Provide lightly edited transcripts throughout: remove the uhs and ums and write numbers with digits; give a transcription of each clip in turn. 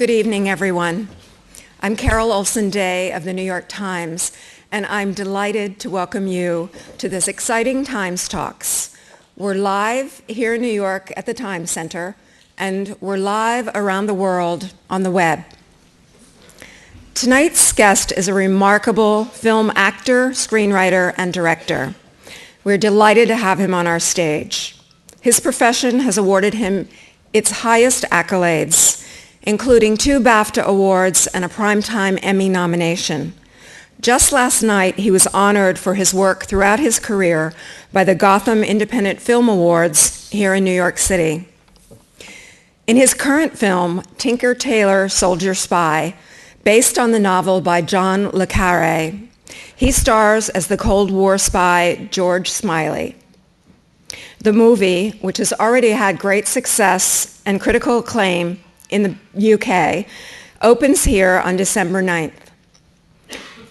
Good evening, everyone. I'm Carol Olson Day of the New York Times, and I'm delighted to welcome you to this exciting Times Talks. We're live here in New York at the Times Center, and we're live around the world on the web. Tonight's guest is a remarkable film actor, screenwriter, and director. We're delighted to have him on our stage. His profession has awarded him its highest accolades, including 2 BAFTA awards and a Primetime Emmy nomination. Just last night, he was honored for his work throughout his career by the Gotham Independent Film Awards here in New York City. In his current film, Tinker Tailor Soldier Spy, based on the novel by John le Carré, he stars as the Cold War spy George Smiley. The movie, which has already had great success and critical acclaim in the UK, opens here on December 9th.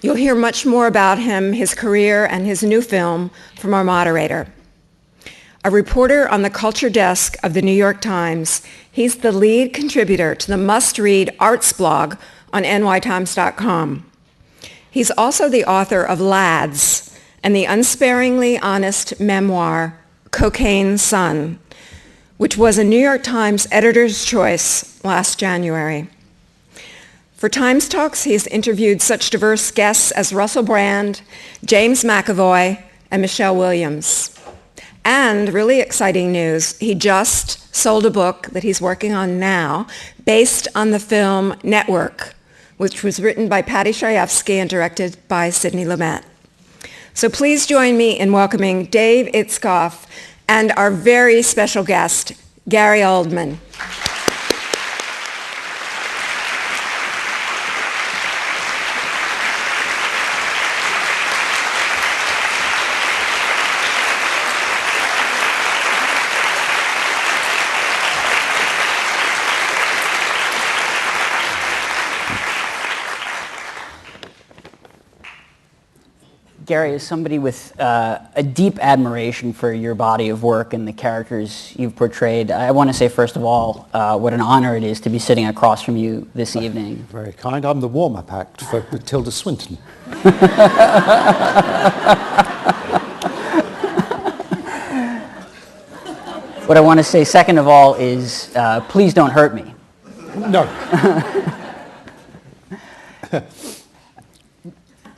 You'll hear much more about him, his career, and his new film from our moderator. A reporter on the culture desk of the New York Times, he's the lead contributor to the must-read arts blog on nytimes.com. He's also the author of Lads and the unsparingly honest memoir, Cocaine Sun, which was a New York Times editor's choice last January. For Times Talks, he's interviewed such diverse guests as Russell Brand, James McAvoy, and Michelle Williams. And really exciting news, he just sold a book that he's working on now based on the film Network, which was written by Patty Chayefsky and directed by Sidney Lumet. So please join me in welcoming Dave Itzkoff and our very special guest, Gary Oldman. Gary, as somebody with a deep admiration for your body of work and the characters you've portrayed, I want to say, first of all, what an honor it is to be sitting across from you this evening. Very kind. I'm the warm-up act for Tilda Swinton. What I want to say, second of all, is please don't hurt me. No.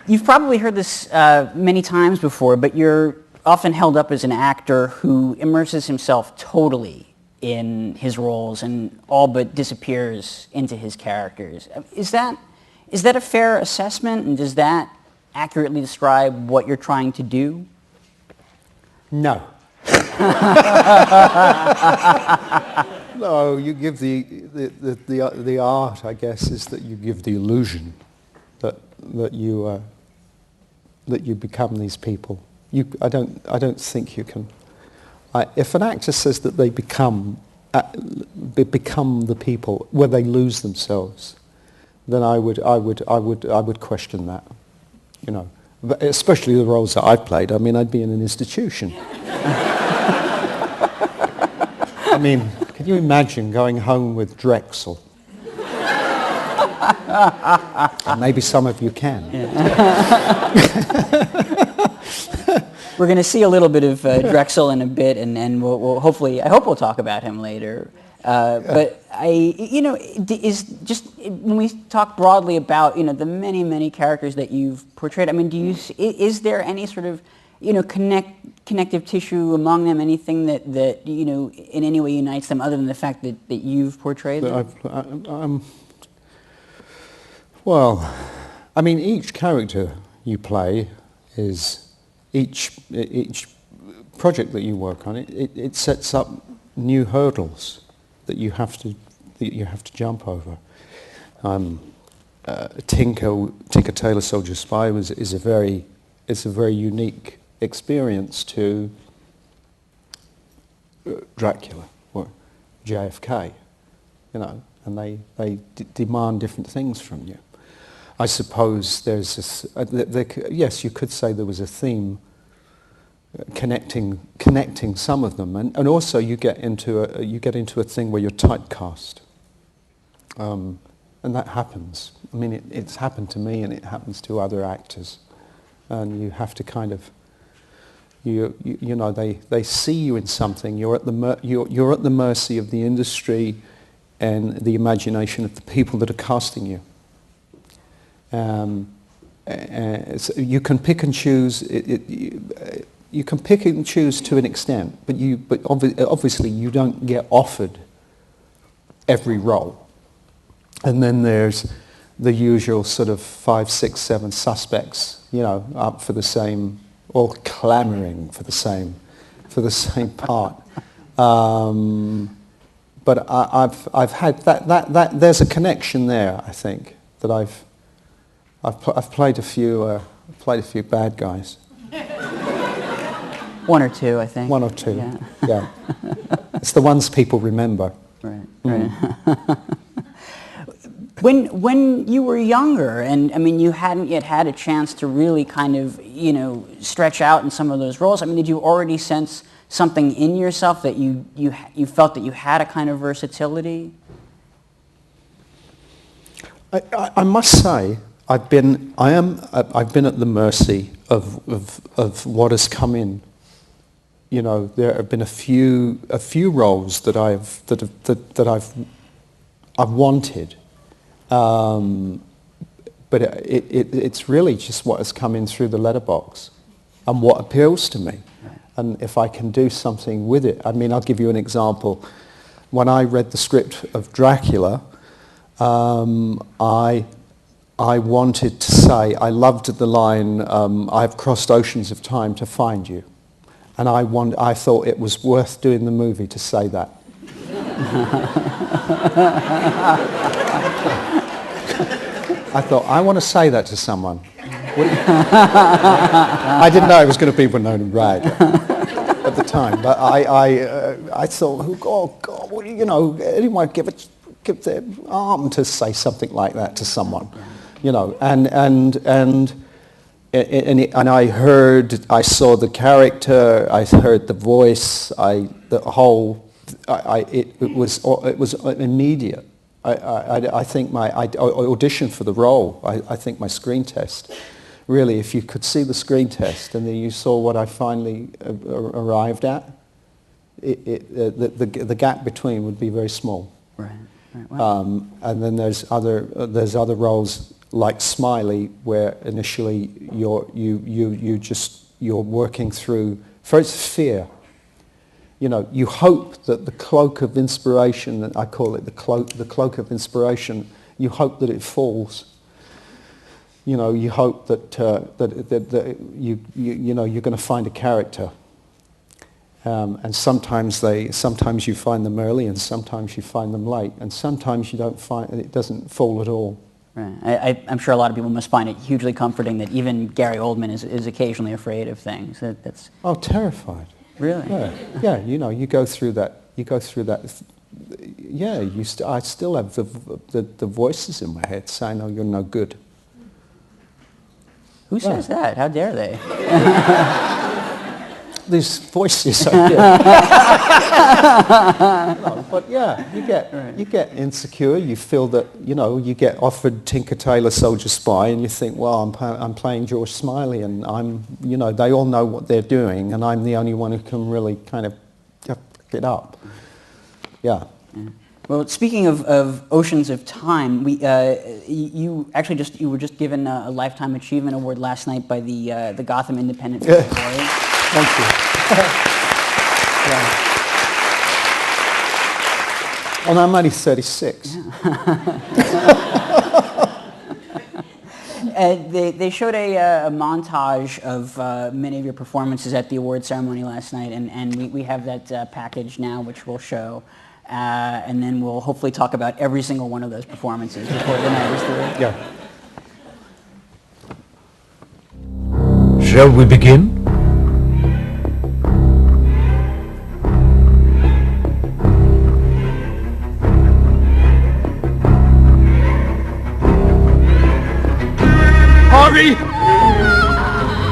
You've probably heard this many times before, but you're often held up as an actor who immerses himself totally in his roles and all but disappears into his characters. Is that a fair assessment, and does that accurately describe what you're trying to do? No. No, you give the art, I guess, is that you give the illusion that you become these people. I don't think you can. If an actor says that they become the people where they lose themselves, then I would question that. You know, especially the roles that I've played. I mean, I'd be in an institution. I mean, can you imagine going home with Drexel? Maybe some of you can. Yeah. We're going to see a little bit of Drexel in a bit, and we'll hopefully, I hope we'll talk about him later. But is just when we talk broadly about the many characters that you've portrayed. I mean, is there any sort of connective tissue among them? Anything that in any way unites them, other than the fact that you've portrayed them? Well, I mean, each character you play is each project that you work on. It sets up new hurdles that you have to jump over. Tinker Tailor Soldier Spy is a very unique experience to Dracula or JFK, and they demand different things from you. I suppose there's this, yes, you could say there was a theme connecting some of them, and also you get into a thing where you're typecast. And that happens. I mean, it's happened to me, and it happens to other actors. And you have to kind of, you know, they see you in something. You're at the mercy of the industry and the imagination of the people that are casting you. So you can pick and choose. You can pick and choose to an extent, but obviously you don't get offered every role. And then there's the usual sort of 5, 6, 7 suspects, you know, up for the same, all clamoring for the same part. But I've had that there's a connection there. I think that I've played a few bad guys. 1 or 2, I think. 1 or 2. Yeah. It's the ones people remember. Right. When you were younger, and I mean, you hadn't yet had a chance to really kind of, you know, stretch out in some of those roles. I mean, did you already sense something in yourself that you felt that you had a kind of versatility? I must say, I've been at the mercy of what has come in. You know, there have been a few roles that I've wanted, but it's really just what has come in through the letterbox and what appeals to me. And if I can do something with it, I mean, I'll give you an example. When I read the script of Dracula, I wanted to say, I loved the line, I've crossed oceans of time to find you. And I thought it was worth doing the movie to say that. I thought, I want to say that to someone. I didn't know it was going to be Winona Ryder at the time, but I thought, oh God, what, you know, anyone give their arm to say something like that to someone, you know, and I saw the character, I heard the voice, it was immediate. I think I auditioned for the role. I think my screen test, really, if you could see the screen test and then you saw what I finally arrived at, the gap between would be very small. Right. Wow. And then there's other roles like Smiley, where initially you're working through first fear. You know, you hope that the cloak of inspiration, I call it the cloak of inspiration, you hope that it falls. You know, you hope that you know, you're going to find a character. And sometimes you find them early, and sometimes you find them late, and sometimes you don't find, and it doesn't fall at all. Right. I'm sure a lot of people must find it hugely comforting that even Gary Oldman is occasionally afraid of things. That's terrified. Really? Yeah. You know, you go through that. Yeah. I still have the voices in my head saying, "Oh, you're no good." Who says that? How dare they? These voices I hear. No, but yeah, you get insecure. You feel that, you know, you get offered Tinker Tailor Soldier Spy, and you think, well, I'm playing George Smiley, and you know, they all know what they're doing, and I'm the only one who can really kind of pick it up. Yeah. Well, speaking of Oceans of Time, you were just given a Lifetime Achievement Award last night by the Gotham Independent Film Award. Thank you. Yeah. And I'm only 36. They showed a montage of many of your performances at the award ceremony last night, and we have that package now, which we'll show. And then we'll hopefully talk about every single one of those performances before the night is through. Yeah. Shall we begin? Harvey!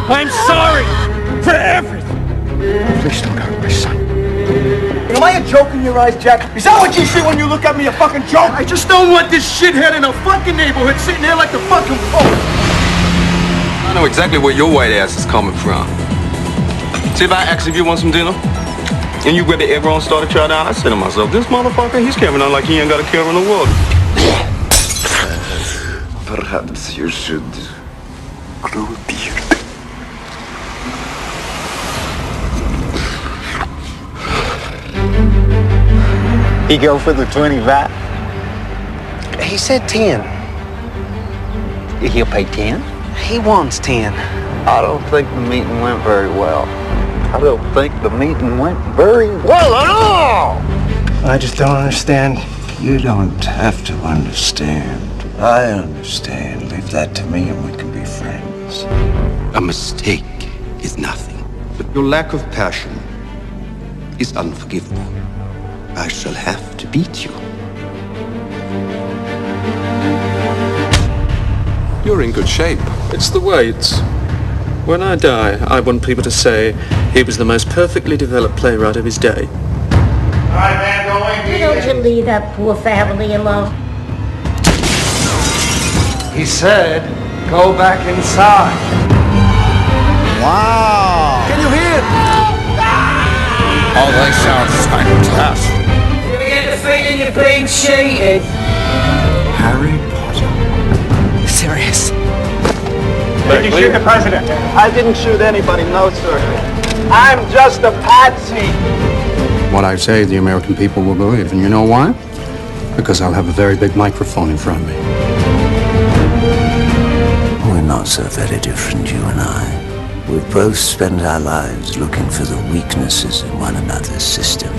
I'm sorry for everything! Please don't hurt my son. Am I a joke in your eyes, Jack? Is that what you see when you look at me, a fucking joke? I just don't want this shithead in a fucking neighborhood sitting there like the fucking Pope. I know exactly where your white ass is coming from. See, if I ask if you want some dinner, and you grab the egg roll and start to try down, I say to myself, this motherfucker, he's carrying on like he ain't got a care in the world. Perhaps you should grow a beard. He go for the 25? He said 10. He'll pay 10? He wants 10. I don't think the meeting went very well. I don't think the meeting went very well at all! I just don't understand. You don't have to understand. I understand. Leave that to me and we can be friends. A mistake is nothing, but your lack of passion is unforgivable. I shall have to beat you. You're in good shape. It's the weights. When I die, I want people to say he was the most perfectly developed playwright of his day. All right, man, going. Why don't you leave that poor family alone? He said, go back inside. Wow! Can you hear? Oh, they sound fantastic. You get the feeling you're being cheated? Harry Potter. Serious. Did you shoot the president? I didn't shoot anybody, no, sir. I'm just a patsy. What I say, the American people will believe. And you know why? Because I'll have a very big microphone in front of me. We're not so very different, you and I. We've both spent our lives looking for the weaknesses in one another's systems.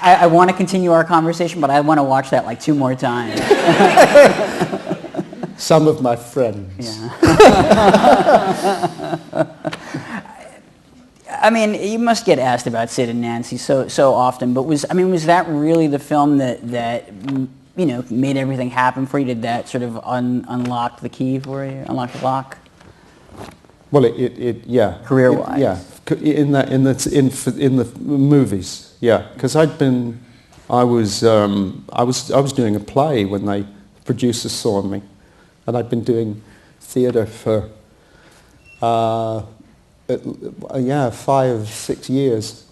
I want to continue our conversation, but I want to watch that like 2 more times. Some of my friends. Yeah. I mean, you must get asked about Sid and Nancy so often, but was that really the film that you know made everything happen for you? Did that sort of unlock the key for you? Unlock the lock? Well, it yeah. Career-wise. Yeah, in the movies. Yeah, because I was doing a play when the producers saw me, and I'd been doing theatre for 5-6 years,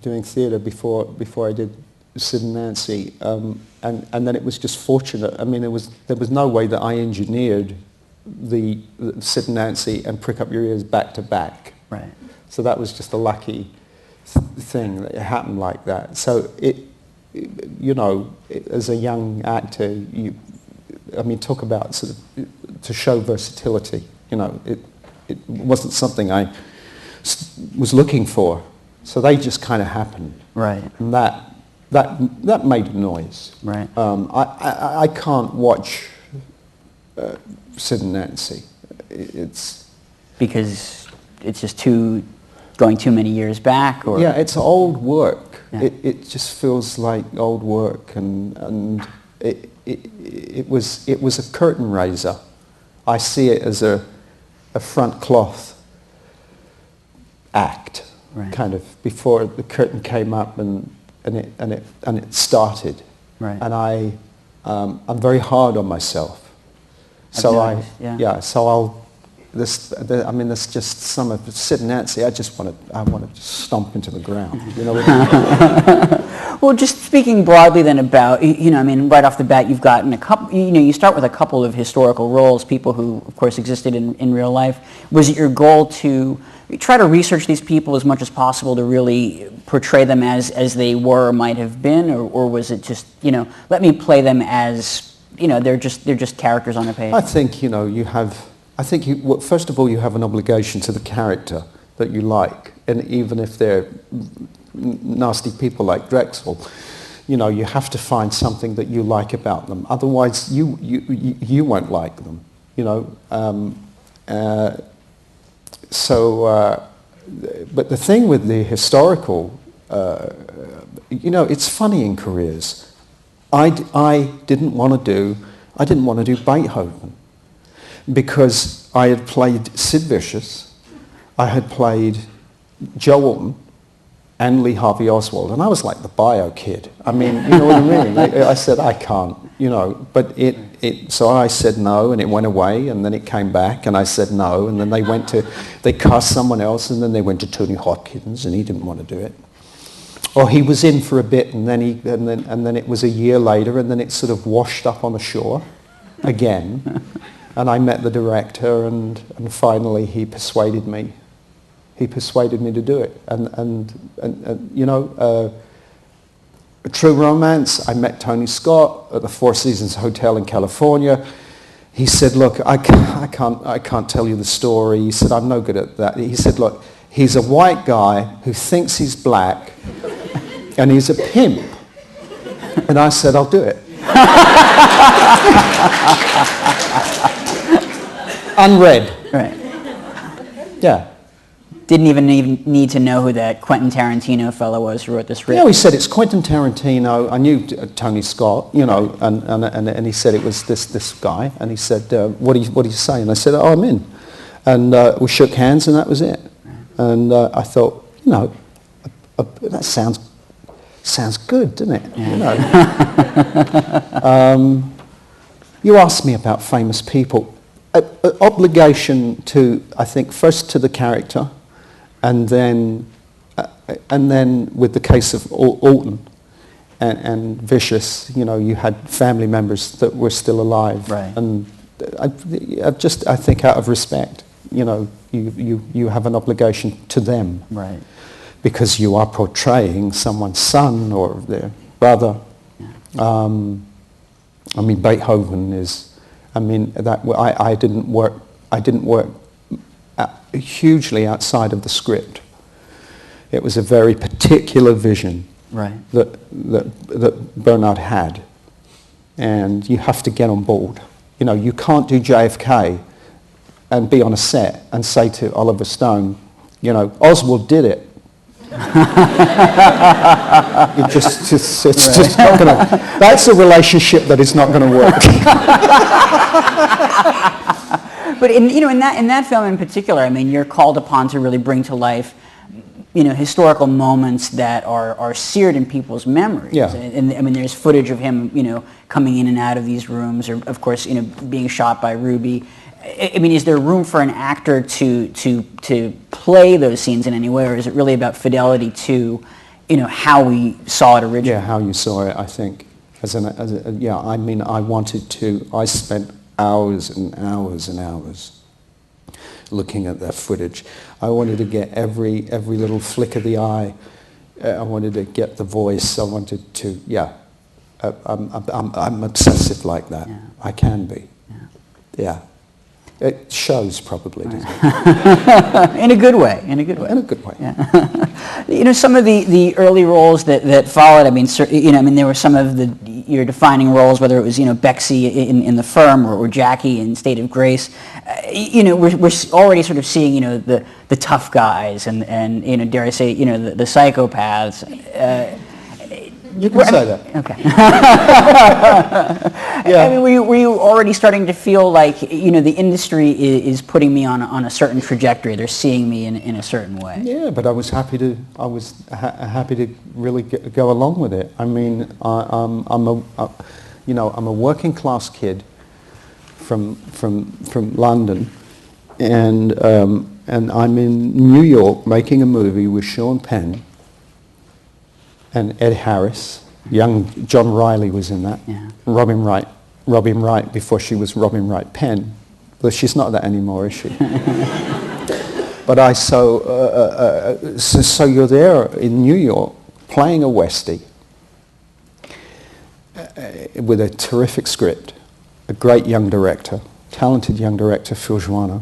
doing theatre before I did Sid and Nancy, and then it was just fortunate. I mean, there was no way that I engineered the Sid and Nancy and Prick Up Your Ears back to back. Right. So that was just a lucky thing that it happened like that. So as a young actor, talk about sort of to show versatility. You know, it wasn't something I was looking for. So they just kind of happened. Right. And that made a noise. Right. I can't watch Sid and Nancy. It's because it's just going too many years back, or yeah, it's old work. Yeah. It just feels like old work, and it was a curtain raiser. I see it as a front cloth act, right. kind of before the curtain came up and it started. Right. And I'm very hard on myself. So there's just some of Sid and Nancy. I want to stomp into the ground. You know. Well, just speaking broadly then about, right off the bat, you've gotten a couple. You start with a couple of historical roles, people who, of course, existed in real life. Was it your goal to try to research these people as much as possible to really portray them as they were or might have been, or was it just let me play them as they're just characters on a page? I think first of all, you have an obligation to the character that you like, and even if they're nasty people like Drexel, you know, you have to find something that you like about them. Otherwise, you won't like them, you know. But the thing with the historical, you know, it's funny in careers. I didn't want to do Beethoven because I had played Sid Vicious, I had played Joe Alton, and Lee Harvey Oswald, and I was like the bio kid. I mean, you know what I mean? I said, I can't, you know, but so I said no, and it went away, and then it came back, and I said no, and then they cast someone else, and then they went to Tony Hopkins, and he didn't want to do it. Or he was in for a bit, and then it was a year later, and then it sort of washed up on the shore again, and I met the director, and finally he persuaded me. He persuaded me to do it, and you know, A True Romance. I met Tony Scott at the Four Seasons Hotel in California. He said, "Look, I can't tell you the story." He said, "I'm no good at that." He said, "Look, he's a white guy who thinks he's black, and he's a pimp." And I said, "I'll do it." Unread. Right. Yeah. Didn't even need to know who that Quentin Tarantino fellow was who wrote the script. Yeah, he said it's Quentin Tarantino. I knew Tony Scott, you know, and he said it was this guy, and he said, "What do you say?" And I said, "Oh, I'm in," and we shook hands, and that was it. And I thought, you know, that sounds good, doesn't it? Yeah. You know. You asked me about famous people. Obligation to, I think, first to the character. And then with the case of Alton and Vicious, you know, you had family members that were still alive. Right. And I think out of respect, you know, you have an obligation to them. Right. Because you are portraying someone's son or their brother. Yeah. I mean, Beethoven is. I mean, I didn't work hugely outside of the script. It was a very particular vision, right, that Bernard had, and you have to get on board. You know, you can't do JFK and be on a set and say to Oliver Stone, you know, Oswald did it. It's just not going to. That's a relationship that is not going to work. But in that film in particular, I mean, you're called upon to really bring to life, you know, historical moments that are seared in people's memories. Yeah. And I mean, there's footage of him, you know, coming in and out of these rooms, or of course, you know, being shot by Ruby. I mean, is there room for an actor to play those scenes in any way, or is it really about fidelity to, you know, how we saw it originally? Yeah, how you saw it, I think. Yeah, I mean, I spent hours and hours and hours looking at that footage. I wanted to get every little flick of the eye. I wanted to get the voice. I wanted to, yeah. I'm obsessive like that. Yeah. I can be. Yeah. It shows probably, doesn't it? In a good way. Yeah. You know, some of the early roles that followed. I mean, you know, I mean, there were some of your defining roles, whether it was, you know, Bexy in The Firm or Jackie in State of Grace. You know, we're already sort of seeing, you know, the tough guys and you know, dare I say, you know, the psychopaths. You can say that. Okay. Yeah. I mean, were you already starting to feel like, you know, the industry is putting me on a certain trajectory? They're seeing me in a certain way. Yeah, but I was happy to really go along with it. I mean, I'm a working class kid from London, and I'm in New York making a movie with Sean Penn and Ed Harris. Young John Riley was in that. Yeah. Robin Wright before she was Robin Wright Penn. Well, she's not that anymore, is she? But so you're there in New York playing a Westie with a terrific script, a great young director, talented young director, Phil Joanna,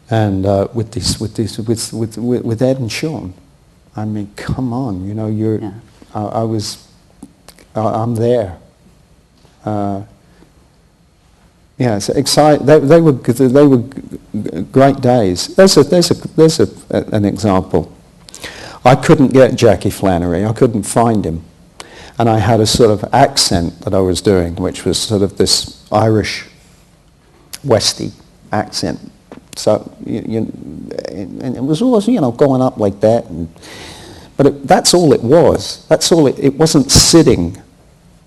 and with Ed and Sean. I mean, come on, you know, I was I'm there. Yeah, it's exciting. They were great days. There's an example. I couldn't get Jackie Flannery. I couldn't find him, and I had a sort of accent that I was doing, which was sort of this Irish, Westy accent. So, and it was always, going up like that. But that's all it was. That's all it wasn't sitting.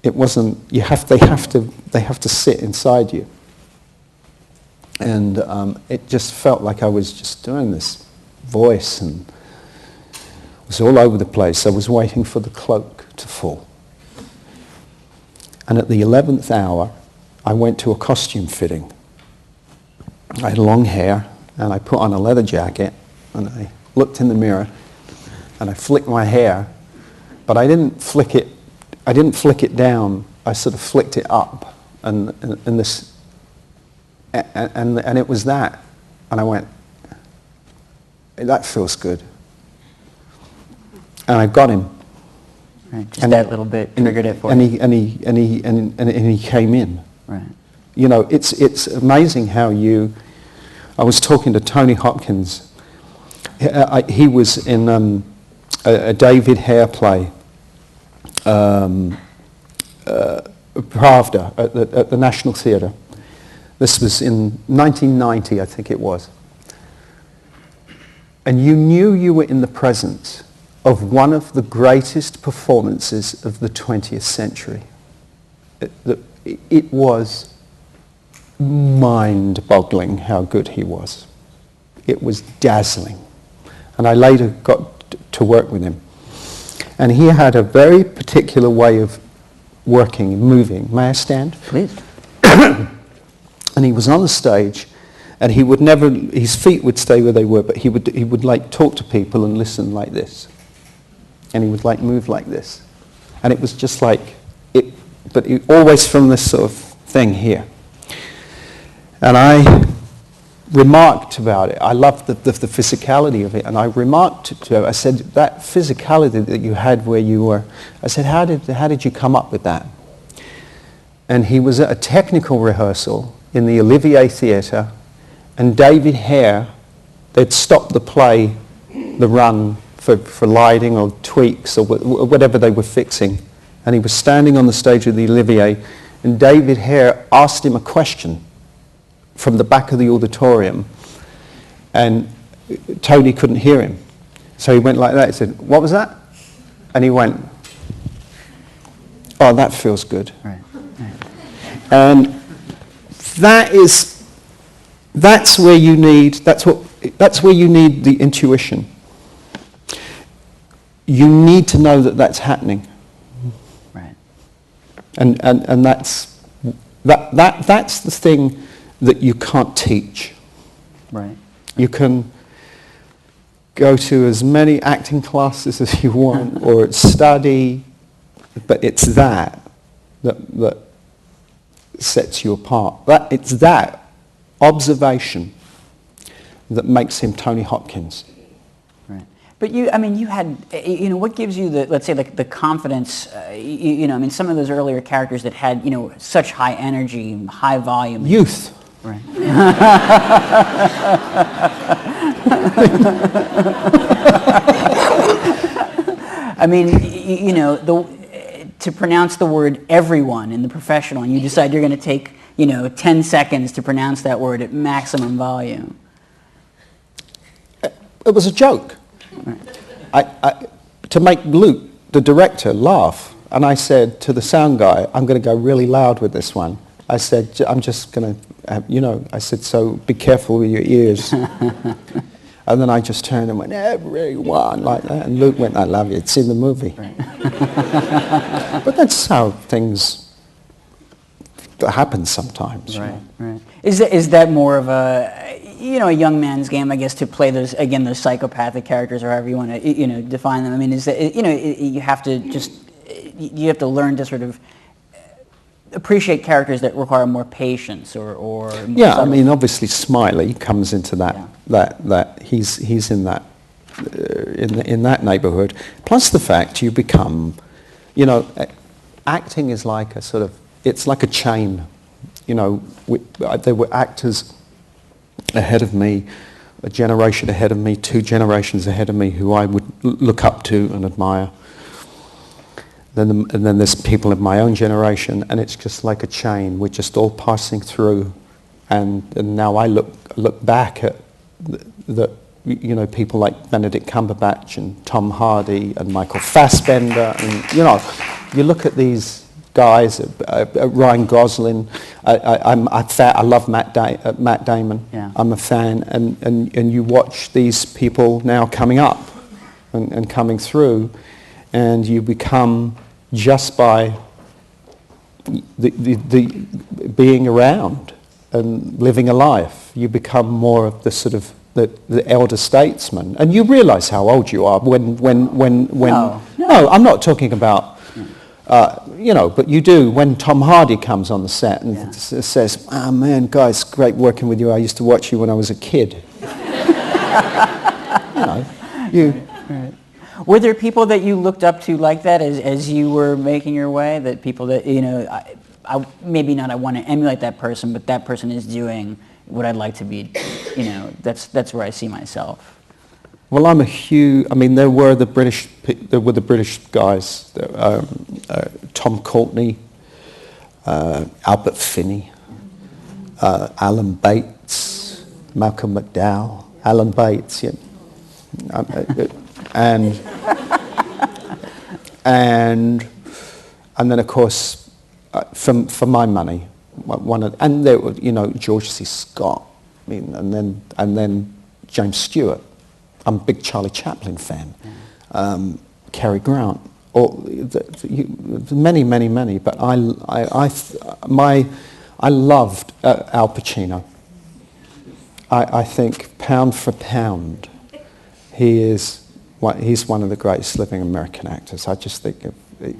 It wasn't. They have to sit inside you. And it just felt like I was just doing this voice, and it was all over the place. I was waiting for the cloak to fall. And at the 11th hour, I went to a costume fitting. I had long hair, and I put on a leather jacket, and I looked in the mirror, and I flicked my hair, but I didn't flick it down. I sort of flicked it up, and it was that, and I went, that feels good, and I got him. Right, just that little bit triggered it for you. And he came in. Right. It's amazing how I was talking to Tony Hopkins. He was in a David Hare play, Pravda, at the National Theatre. This was in 1990, I think it was. And you knew you were in the presence of one of the greatest performances of the 20th century. It was mind-boggling how good he was. It was dazzling. And I later got to work with him. And he had a very particular way of working, moving. May I stand? Please. And he was on the stage, and he would never, his feet would stay where they were, but he would like talk to people and listen like this. And he would like move like this. And it was just like, but always from this sort of thing here. And I remarked about it. I loved the physicality of it. And I remarked to him, I said, that physicality that you had where you were, I said, how did you come up with that? And he was at a technical rehearsal in the Olivier Theatre, and David Hare, they'd stopped the play, the run, for lighting or tweaks or whatever they were fixing. And he was standing on the stage of the Olivier, and David Hare asked him a question from the back of the auditorium, and Tony couldn't hear him. So he went like that. He said, "What was that?" And he went, "Oh, that feels good." Right. And that's where you need the intuition. You need to know that that's happening. Right. And that's the thing that you can't teach. Right. You can go to as many acting classes as you want or study, but it's that sets you apart. It's that observation that makes him Tony Hopkins. Right. But you had, what gives you let's say the confidence, some of those earlier characters that had, such high energy, high volume. Youth. Right. I mean, to pronounce the word everyone in the professional, and you decide you're going to take, 10 seconds to pronounce that word at maximum volume. It was a joke. Right. To make Luke, the director, laugh. And I said to the sound guy, I'm going to go really loud with this one. I said, I'm just going to, I said, so be careful with your ears. And then I just turned and went, everyone, like that. And Luke went, I love you. It's in the movie. Right. But that's how things happen sometimes. Right, right. Is that more of a young man's game, I guess, to play those psychopathic characters, or however you want to, define them? I mean, is that, you have to learn to sort of appreciate characters that require more patience or yeah, I mean, obviously Smiley comes into that, yeah. that he's in that in that neighborhood, plus the fact you become, acting is like a sort of, it's like a chain. You know, there were actors ahead of me, a generation ahead of me, 2 generations ahead of me who I would look up to and admire. And then there's people of my own generation, and it's just like a chain. We're just all passing through, and now I look back at the you know, people like Benedict Cumberbatch and Tom Hardy and Michael Fassbender, and you know, you look at these guys, Ryan Gosling. I love Matt Damon. Yeah. I'm a fan, and you watch these people now coming up and coming through, and you become, just by the being around and living a life, you become more of the sort of the elder statesman, and you realise how old you are when No, I'm not talking about you know, but you do when Tom Hardy comes on the set and says, "Oh man, guys, great working with you. I used to watch you when I was a kid." You know, Right. Were there people that you looked up to like that as you were making your way? That people that, you know, I maybe not I want to emulate that person, but that person is doing what I'd like to be, you know, that's where I see myself. well, I'm a huge. I mean, there were the British guys, Tom Courtenay, Albert Finney, Alan Bates, Malcolm McDowell, Alan Bates, yeah, and then of course, for my money, and there were, you know, George C. Scott, I mean, and then James Stewart. I'm a big Charlie Chaplin fan. Cary Grant, many. But I loved Al Pacino. I think pound for pound, he's one of the greatest living American actors. I just think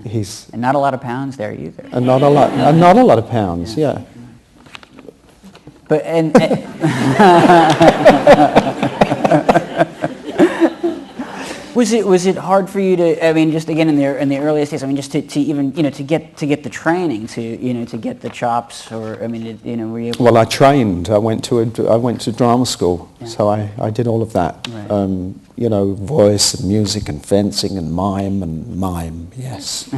he's, And not a lot of pounds there either. and not a lot of pounds. Yeah. But was it hard for you to, I mean, just again in the earliest days, I mean, just to even, you know, to get the training, to get the chops, or I mean, you know, were you able? Well, I trained. I went to drama school, so I did all of that. Right. You know, voice and music and fencing and mime, yes,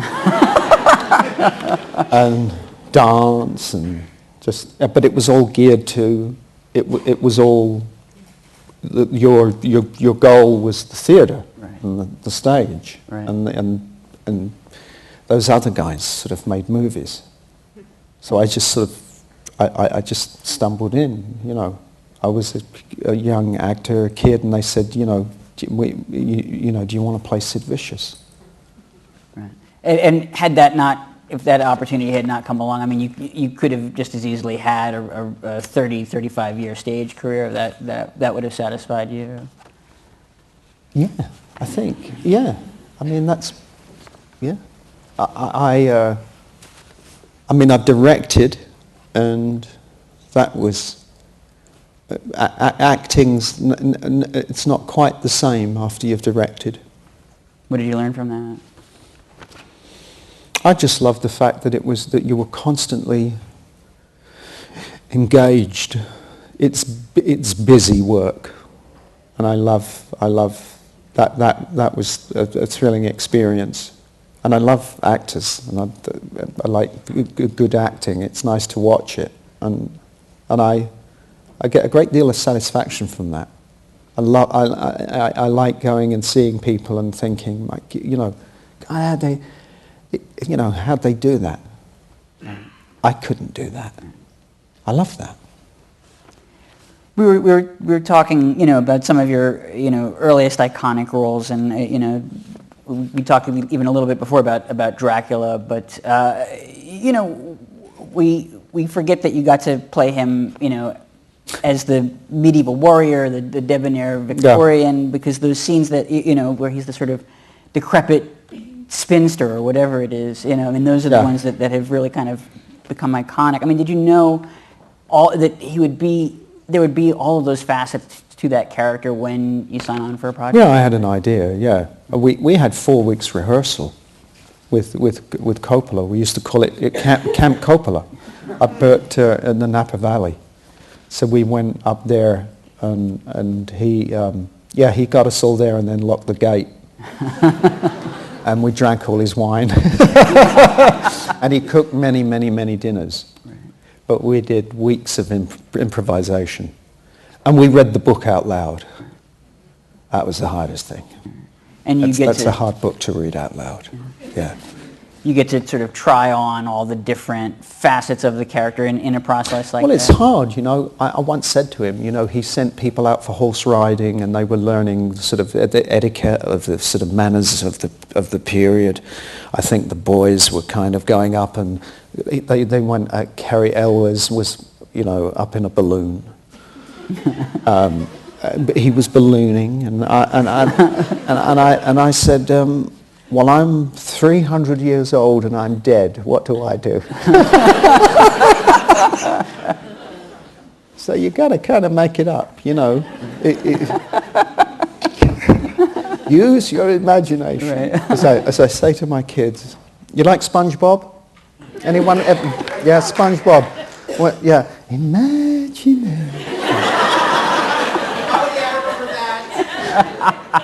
and dance and just. But it was all geared to. It was all. Your goal was the theatre. Right. And the stage, Right. and those other guys sort of made movies. So I just sort of, I just stumbled in, you know. I was a young actor, a kid, and they said, you know, do you want to play Sid Vicious? Right. And had that not, if that opportunity had not come along, I mean, you could have just as easily had a 30, 35-year stage career that would have satisfied you. Yeah, I think. Yeah, I mean that's. Yeah, I mean I've directed, and that was. Acting's. It's not quite the same after you've directed. What did you learn from that? I just loved the fact that you were constantly engaged. It's busy work, and I love that. That was a thrilling experience, and I love actors, and I like good acting. It's nice to watch it, and I get a great deal of satisfaction from that. I like going and seeing people and thinking, like, you know, how'd they do that? I couldn't do that. I love that. We were talking, you know, about some of your, you know, earliest iconic roles, and you know, we talked even a little bit before about Dracula, but you know, we forget that you got to play him, you know, as the medieval warrior, the debonair Victorian, because those scenes that, you know, where he's the sort of decrepit spinster or whatever it is, you know, I mean, those are the ones that have really kind of become iconic. I mean, did you know there would be all of those facets to that character when you sign on for a project? Yeah, I had an idea, yeah. We had 4 weeks rehearsal. with Coppola. We used to call it Camp Coppola up in the Napa Valley. So we went up there, and he got us all there and then locked the gate. And we drank all his wine. And he cooked many, many, many dinners. Right. But we did weeks of improvisation. And we read the book out loud. That was the hardest thing. And that's a hard book to read out loud. Yeah. You get to sort of try on all the different facets of the character in a process like that. Well, it's hard, you know. I once said to him, you know, he sent people out for horse riding, and they were learning sort of the etiquette of the sort of manners of the period. I think the boys were kind of going up, and they went. Cary Elwes was, you know, up in a balloon. But he was ballooning, and I said. Well, I'm 300 years old and I'm dead. What do I do? So you got to kind of make it up, you know. Use your imagination. Right. As I say to my kids, you like SpongeBob? Anyone ever? Yeah, SpongeBob. What? Yeah. Imagine.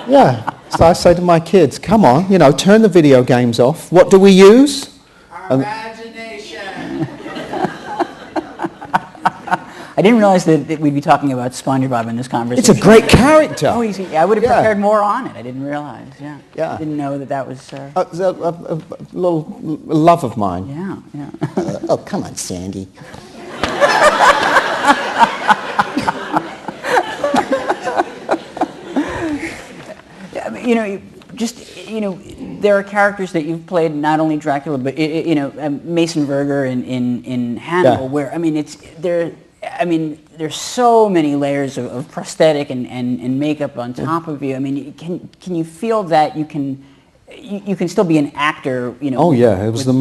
Yeah. So I say to my kids, come on, you know, turn the video games off. What do we use? Our imagination. I didn't realize that we'd be talking about SpongeBob in this conversation. It's a great character. Oh, I would have prepared more on it. I didn't realize, yeah. Yeah. I didn't know that was... a little love of mine. Yeah, yeah. Oh, come on, Sandy. You know, there are characters that you've played, not only Dracula, but Mason Verger in Hannibal, where there's so many layers of prosthetic and makeup on top of you. I mean, can you feel that you can still be an actor? You know. Oh yeah, it was the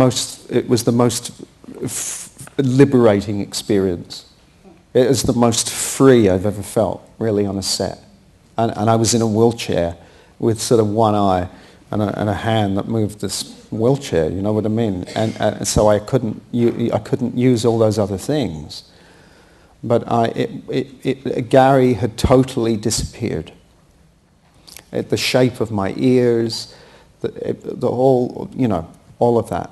most liberating experience. It was the most free I've ever felt, really, on a set, and I was in a wheelchair with sort of one eye and a hand that moved this wheelchair, you know what I mean? And so I couldn't use all those other things. But Gary had totally disappeared. The shape of my ears, the whole, you know, all that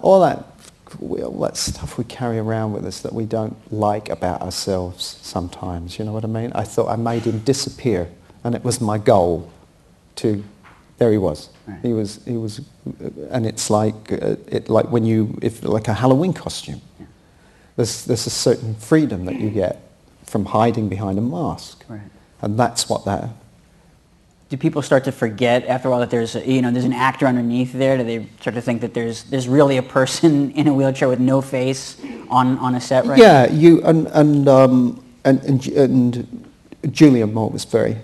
stuff we carry around with us that we don't like about ourselves sometimes, you know what I mean? I thought I made him disappear, and it was my goal to. There he was. Right. He was, and it's like like a Halloween costume. Yeah. There's a certain freedom that you get from hiding behind a mask, right. And that's what that. Do people start to forget after a while that there's an actor underneath there? Do they start to think that there's really a person in a wheelchair with no face on a set, right? Yeah, and Julia Moore was very,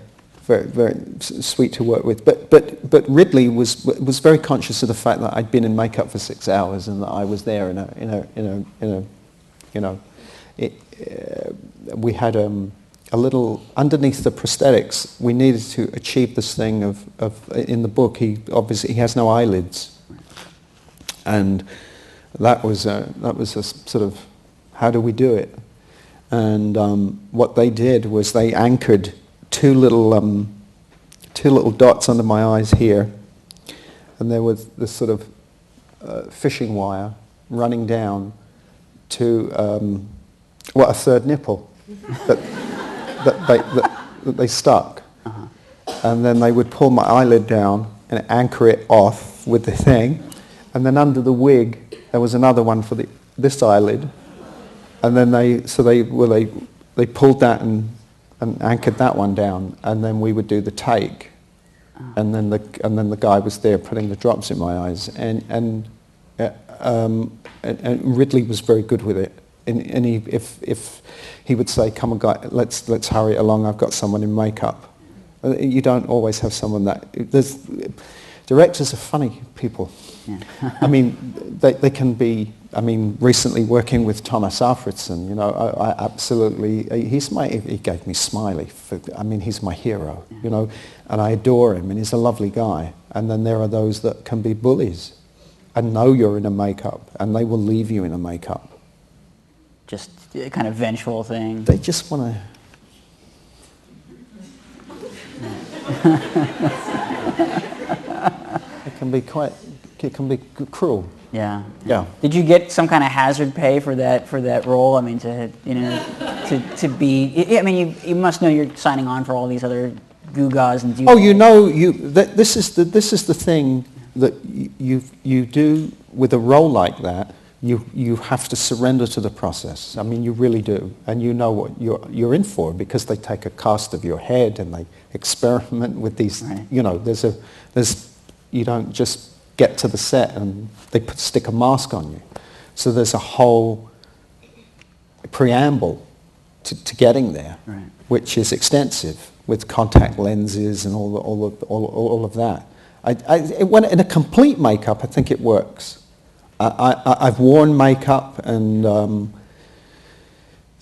very sweet to work with, but Ridley was very conscious of the fact that I'd been in makeup for 6 hours and that I was there we had a little underneath the prosthetics. We needed to achieve this thing of in the book. He has no eyelids, and that was a sort of how do we do it? And what they did was they anchored two little dots under my eyes here, and there was this sort of fishing wire running down to a third nipple that they stuck, and then they would pull my eyelid down and anchor it off with the thing, and then under the wig there was another one for this eyelid, and then they pulled that and anchored that one down, and then we would do the take, and then the guy was there putting the drops in my eyes, and Ridley was very good with it, and if he would say, "Come on, guy, let's hurry it along. I've got someone in makeup." You don't always have someone that. Directors are funny people. Yeah. I mean, they can be. I mean, recently working with Thomas Alfredson, you know, I absolutely, he gave me Smiley. He's my hero, you know, and I adore him, and he's a lovely guy. And then there are those that can be bullies, and know you're in a makeup, and they will leave you in a makeup. Just a kind of vengeful thing. They just want to... It can be cruel. Yeah. Yeah. Did you get some kind of hazard pay for that role? I mean, to be. I mean, you must know you're signing on for all these other gewgaws and. Oh, this is the thing that you do with a role like that. You have to surrender to the process. I mean, you really do, and you know what you're in for, because they take a cast of your head and they experiment with these. Right. You know, you don't just get to the set and they stick a mask on you. So there's a whole preamble to getting there, right, which is extensive, with contact lenses and all of that. When in a complete makeup, I think it works. I've worn makeup and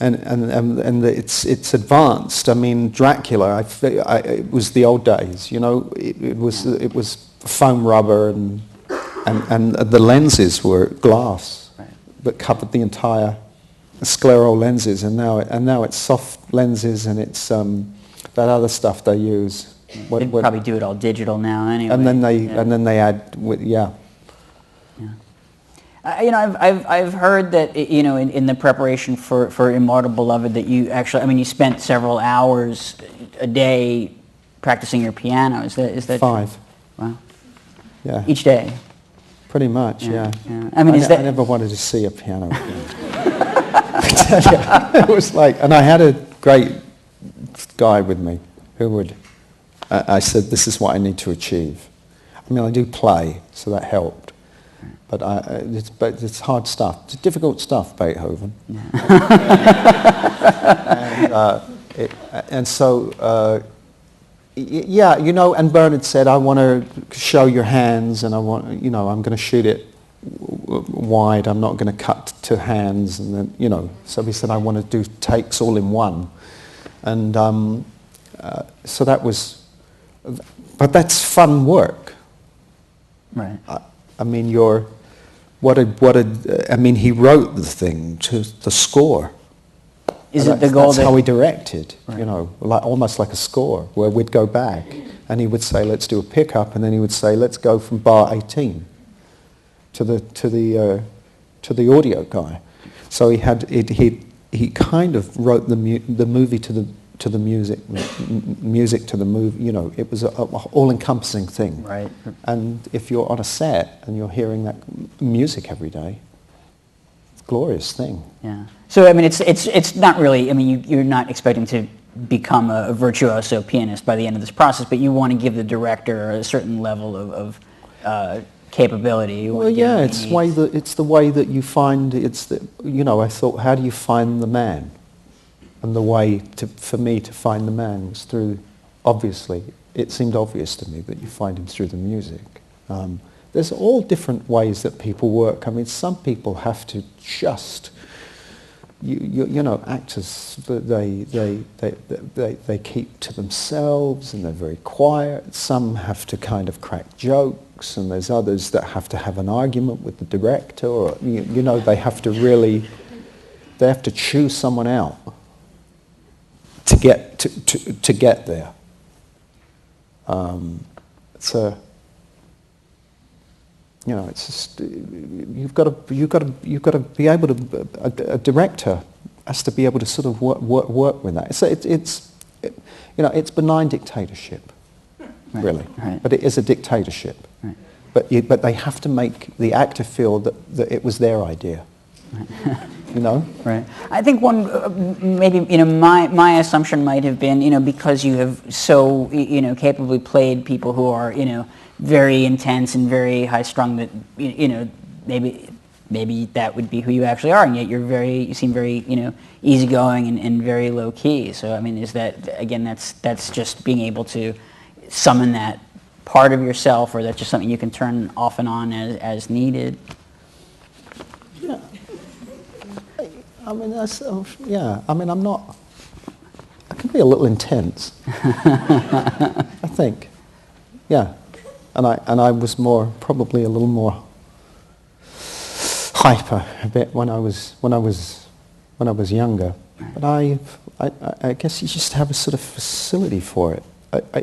it's advanced. I mean, Dracula. It was the old days, you know. It was foam rubber and the lenses were glass, right, that covered the entire scleral lenses, and now it's soft lenses, and it's that other stuff they use. They'd probably do it all digital now anyway. And then they add I've heard that in the preparation for Immortal Beloved that you actually, I mean, you spent several hours a day practicing your piano. Is that 5? True? Wow. Yeah. Each day. Pretty much, yeah. I mean, I never wanted to see a piano again. I tell you, it was like, and I had a great guy with me who would. I said, "This is what I need to achieve." I mean, I do play, so that helped. But it's hard stuff. It's difficult stuff, Beethoven. And Bernard said, "I want to show your hands, and I'm going to shoot it wide. I'm not going to cut to hands." And then, so he said, "I want to do takes all in one." And so that was, but that's fun work. Right. I mean, he wrote the thing to the score. Is it the goal that's how he directed, right, almost like a score, where we'd go back and he would say, "Let's do a pickup," and then he would say, "Let's go from bar 18 to the audio guy." So he kind of wrote the movie to the music to the movie. It was a all-encompassing thing. Right. And if you're on a set and you're hearing that music every day, it's a glorious thing. Yeah. So I mean, it's not really. I mean, you're not expecting to become a virtuoso pianist by the end of this process, but you want to give the director a certain level of capability. Well, yeah, it's the way that you find. I thought, how do you find the man? And the way for me to find the man was through. Obviously, it seemed obvious to me that you find him through the music. There's all different ways that people work. I mean, some people have to just. Actors, they keep to themselves and they're very quiet. Some have to kind of crack jokes, and there's others that have to have an argument with the director, or they have to chew someone out to get to get there. It's just you've got to be able to. A director has to be able to sort of work with that. It's benign dictatorship, right, really, right, but it is a dictatorship. Right. But they have to make the actor feel that it was their idea. Right. Right. I think one maybe my assumption might have been because you have so capably played people who are very intense and very high strung that maybe that would be who you actually are, and yet you seem very easygoing and very low key. So I mean, is that again that's just being able to summon that part of yourself, or that's just something you can turn off and on as needed? Yeah. I mean, I mean, I'm not. I can be a little intense. I think. Yeah. And I was probably a little more hyper a bit when I was younger, but I guess you just have a sort of facility for it.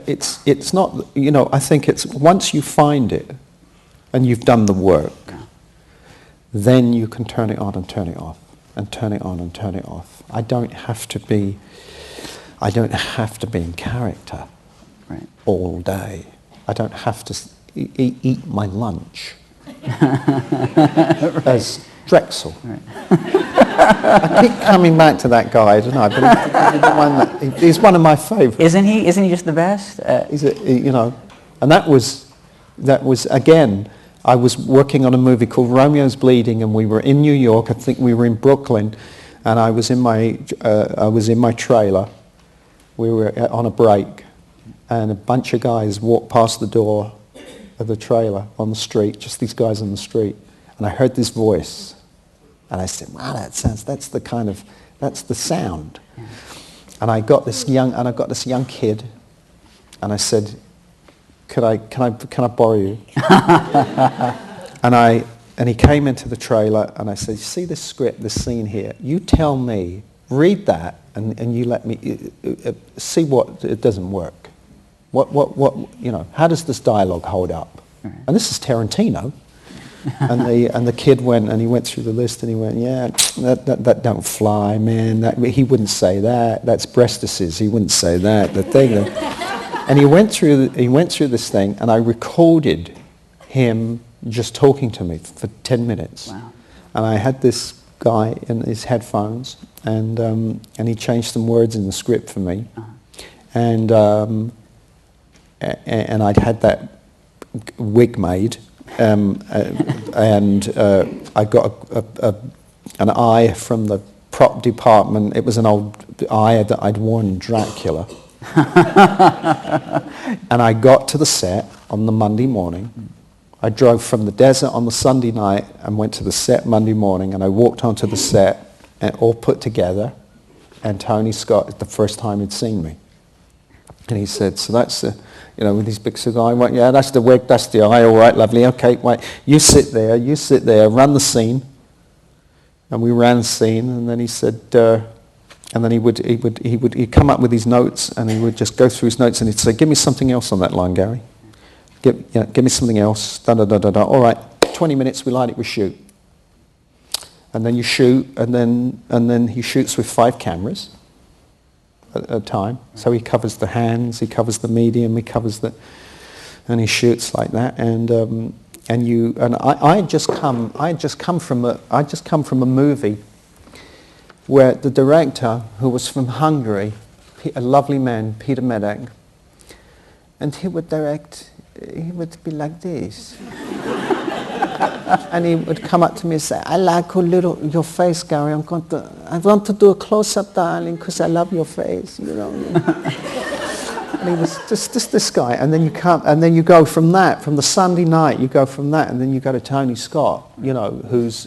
It's not, you know, I think it's once you find it and you've done the work, then you can turn it on and turn it off and turn it on and turn it off. I don't have to be in character all day. I don't have to eat my lunch as Drexel. I keep coming back to that guy, I don't know, but he's one of my favourites. Isn't he? Isn't he just the best? You know, and that was again, I was working on a movie called Romeo's Bleeding, and we were in New York. I think we were in Brooklyn, and I was in my trailer. We were on a break, and a bunch of guys walked past the door of the trailer on the street, just these guys on the street, and I heard this voice, and I said, "Wow, that's the sound." And I got this young kid, and I said, Can I borrow you? And he came into the trailer, and I said, "You see this script, this scene here? You tell me, read that, and you let me see what it doesn't work. What you know? How does this dialogue hold up?" And this is Tarantino. And the kid went, and he went through the list, and he went, "Yeah, that don't fly, man. He wouldn't say that. That's breastises. He wouldn't say that. The thing." And he went through this thing, and I recorded him just talking to me for 10 minutes. Wow. And I had this guy in his headphones, and he changed some words in the script for me. Uh-huh. And I'd had that wig made, and I got an eye from the prop department. It was an old eye that I'd worn in Dracula. And I got to the set on the Monday morning. I drove from the desert on the Sunday night and went to the set Monday morning, and I walked onto the set, and all put together, and Tony Scott, the first time he'd seen me. And he said, "So that's the, you know, with his big cigar," I went, "Yeah, that's the wig, that's the eye, all right, lovely, okay, wait, you sit there, run the scene." And we ran the scene, and then he said, and then he'd come up with his notes, and he would just go through his notes, and he'd say, "Give me something else on that line, Gary. Give me something else, da-da-da-da-da. All right, 20 minutes, we light it, we shoot." And then you shoot, and then he shoots with 5 cameras at a time. So he covers the hands, he covers the medium, and he shoots like that. And I had just come from a movie where the director, who was from Hungary, a lovely man, Peter Medak, and he would be like this. And he would come up to me and say, "I like your face, Gary. I want to do a close-up, darling, because I love your face, you know." And he was just this guy. And then you go from that, from the Sunday night, you go from that, and then you go to Tony Scott, you know, who's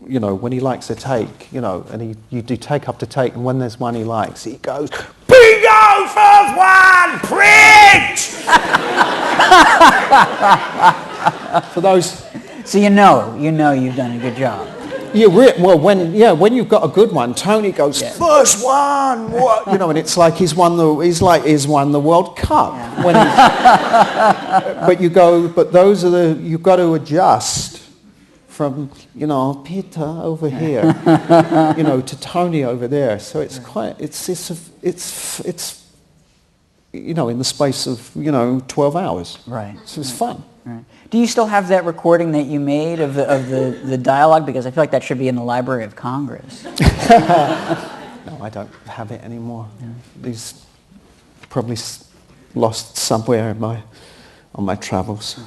you know, when he likes a take, you know, and you do take after take, and when there's one he likes, he goes, "Bingo, first one, preach!" For those, so you know you've done a good job. When you've got a good one, Tony goes, "First one, what?" You know, and it's like he's won the World Cup. Yeah. But those are you've got to adjust from, you know, Peter over here, you know, to Tony over there. So it's you know, in the space of, you know, 12 hours. Right. So it's fun. Right. Do you still have that recording that you made of the dialogue? Because I feel like that should be in the Library of Congress. No, I don't have it anymore. Yeah. These probably lost somewhere on my travels.